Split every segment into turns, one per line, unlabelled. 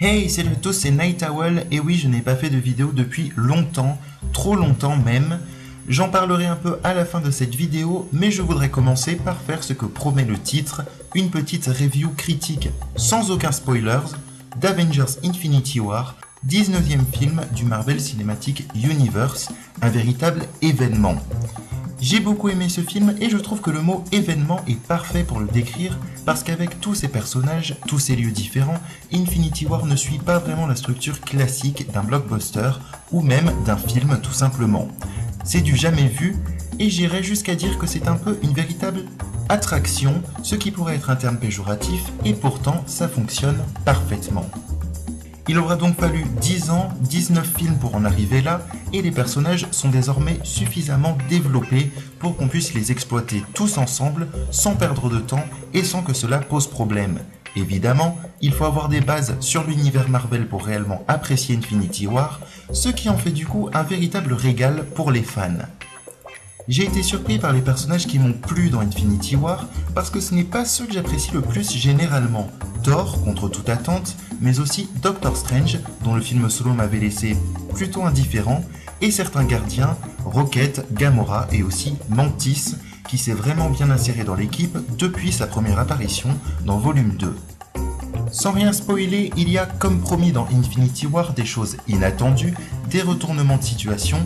Hey, salut à tous, c'est Night Owl, et oui, je n'ai pas fait de vidéo depuis longtemps, trop longtemps même. J'en parlerai un peu à la fin de cette vidéo, mais je voudrais commencer par faire ce que promet le titre, une petite review critique, sans aucun spoilers, d'Avengers Infinity War, 19e film du Marvel Cinematic Universe, un véritable événement. J'ai beaucoup aimé ce film et je trouve que le mot événement est parfait pour le décrire parce qu'avec tous ces personnages, tous ces lieux différents, Infinity War ne suit pas vraiment la structure classique d'un blockbuster ou même d'un film tout simplement. C'est du jamais vu et j'irais jusqu'à dire que c'est un peu une véritable attraction, ce qui pourrait être un terme péjoratif et pourtant ça fonctionne parfaitement. Il aura donc fallu 10 ans, 19 films pour en arriver là, et les personnages sont désormais suffisamment développés pour qu'on puisse les exploiter tous ensemble, sans perdre de temps et sans que cela pose problème. Évidemment, il faut avoir des bases sur l'univers Marvel pour réellement apprécier Infinity War, ce qui en fait du coup un véritable régal pour les fans. J'ai été surpris par les personnages qui m'ont plu dans Infinity War parce que ce n'est pas ceux que j'apprécie le plus généralement. Thor, contre toute attente, mais aussi Doctor Strange, dont le film solo m'avait laissé plutôt indifférent, et certains gardiens, Rocket, Gamora et aussi Mantis, qui s'est vraiment bien inséré dans l'équipe depuis sa première apparition dans Volume 2. Sans rien spoiler, il y a comme promis dans Infinity War des choses inattendues, des retournements de situation,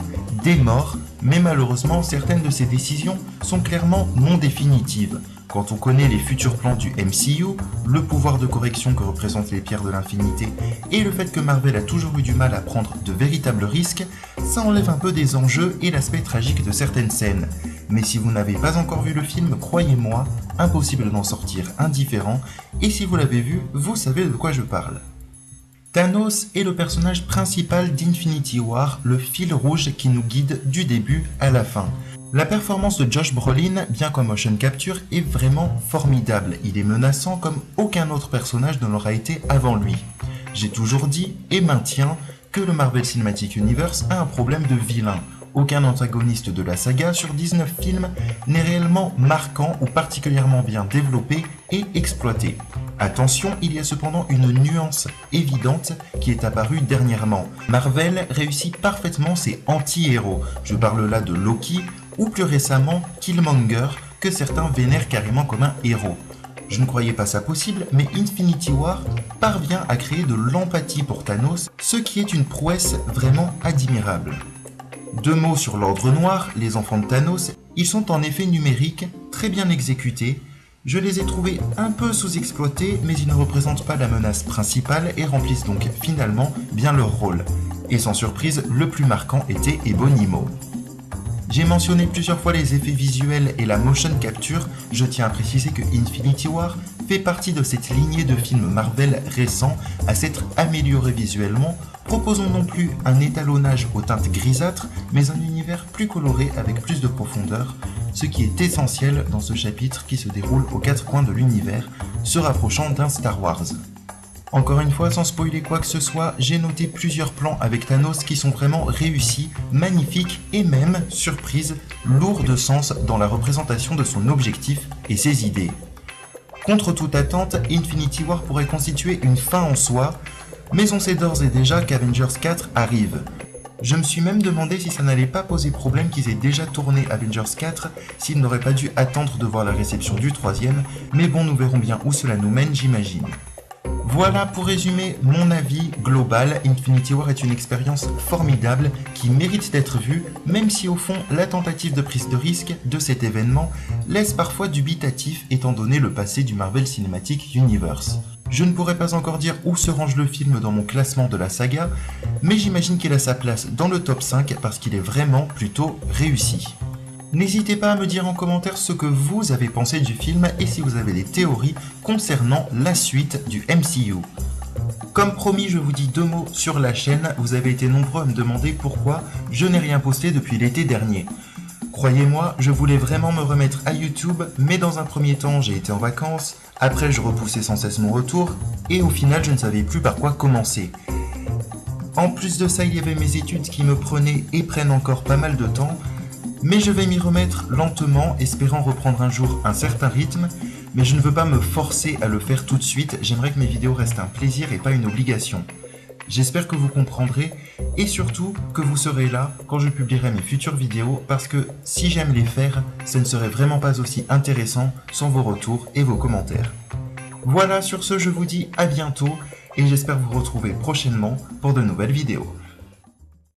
des morts, mais malheureusement certaines de ces décisions sont clairement non définitives. Quand on connaît les futurs plans du MCU, le pouvoir de correction que représentent les pierres de l'infinité et le fait que Marvel a toujours eu du mal à prendre de véritables risques, ça enlève un peu des enjeux et l'aspect tragique de certaines scènes. Mais si vous n'avez pas encore vu le film, croyez-moi, impossible d'en sortir indifférent, et si vous l'avez vu, vous savez de quoi je parle. Thanos est le personnage principal d'Infinity War, le fil rouge qui nous guide du début à la fin. La performance de Josh Brolin, bien qu'en motion capture, est vraiment formidable. Il est menaçant comme aucun autre personnage ne l'aura été avant lui. J'ai toujours dit et maintiens que le Marvel Cinematic Universe a un problème de vilain. Aucun antagoniste de la saga sur 19 films n'est réellement marquant ou particulièrement bien développé et exploité. Attention, il y a cependant une nuance évidente qui est apparue dernièrement. Marvel réussit parfaitement ses anti-héros. Je parle là de Loki ou plus récemment Killmonger, que certains vénèrent carrément comme un héros. Je ne croyais pas ça possible, mais Infinity War parvient à créer de l'empathie pour Thanos, ce qui est une prouesse vraiment admirable. Deux mots sur l'Ordre Noir, les enfants de Thanos, ils sont en effet numériques, très bien exécutés. Je les ai trouvés un peu sous-exploités, mais ils ne représentent pas la menace principale et remplissent donc finalement bien leur rôle. Et sans surprise, le plus marquant était Ebonimo. J'ai mentionné plusieurs fois les effets visuels et la motion capture, je tiens à préciser que Infinity War fait partie de cette lignée de films Marvel récents à s'être amélioré visuellement, proposant non plus un étalonnage aux teintes grisâtres, mais un univers plus coloré avec plus de profondeur, ce qui est essentiel dans ce chapitre qui se déroule aux quatre coins de l'univers, se rapprochant d'un Star Wars. Encore une fois, sans spoiler quoi que ce soit, j'ai noté plusieurs plans avec Thanos qui sont vraiment réussis, magnifiques et même, surprise, lourds de sens dans la représentation de son objectif et ses idées. Contre toute attente, Infinity War pourrait constituer une fin en soi, mais on sait d'ores et déjà qu'Avengers 4 arrive. Je me suis même demandé si ça n'allait pas poser problème qu'ils aient déjà tourné Avengers 4, s'ils n'auraient pas dû attendre de voir la réception du troisième, mais bon, nous verrons bien où cela nous mène, j'imagine. Voilà pour résumer mon avis global, Infinity War est une expérience formidable qui mérite d'être vue, même si au fond la tentative de prise de risque de cet événement laisse parfois dubitatif étant donné le passé du Marvel Cinematic Universe. Je ne pourrais pas encore dire où se range le film dans mon classement de la saga, mais j'imagine qu'il a sa place dans le top 5 parce qu'il est vraiment plutôt réussi. N'hésitez pas à me dire en commentaire ce que vous avez pensé du film et si vous avez des théories concernant la suite du MCU. Comme promis, je vous dis deux mots sur la chaîne, vous avez été nombreux à me demander pourquoi je n'ai rien posté depuis l'été dernier. Croyez-moi, je voulais vraiment me remettre à YouTube, mais dans un premier temps j'ai été en vacances, après je repoussais sans cesse mon retour, et au final je ne savais plus par quoi commencer. En plus de ça, il y avait mes études qui me prenaient et prennent encore pas mal de temps, mais je vais m'y remettre lentement, espérant reprendre un jour un certain rythme, mais je ne veux pas me forcer à le faire tout de suite, j'aimerais que mes vidéos restent un plaisir et pas une obligation. J'espère que vous comprendrez et surtout que vous serez là quand je publierai mes futures vidéos parce que si j'aime les faire, ce ne serait vraiment pas aussi intéressant sans vos retours et vos commentaires. Voilà, sur ce, je vous dis à bientôt et j'espère vous retrouver prochainement pour de nouvelles vidéos.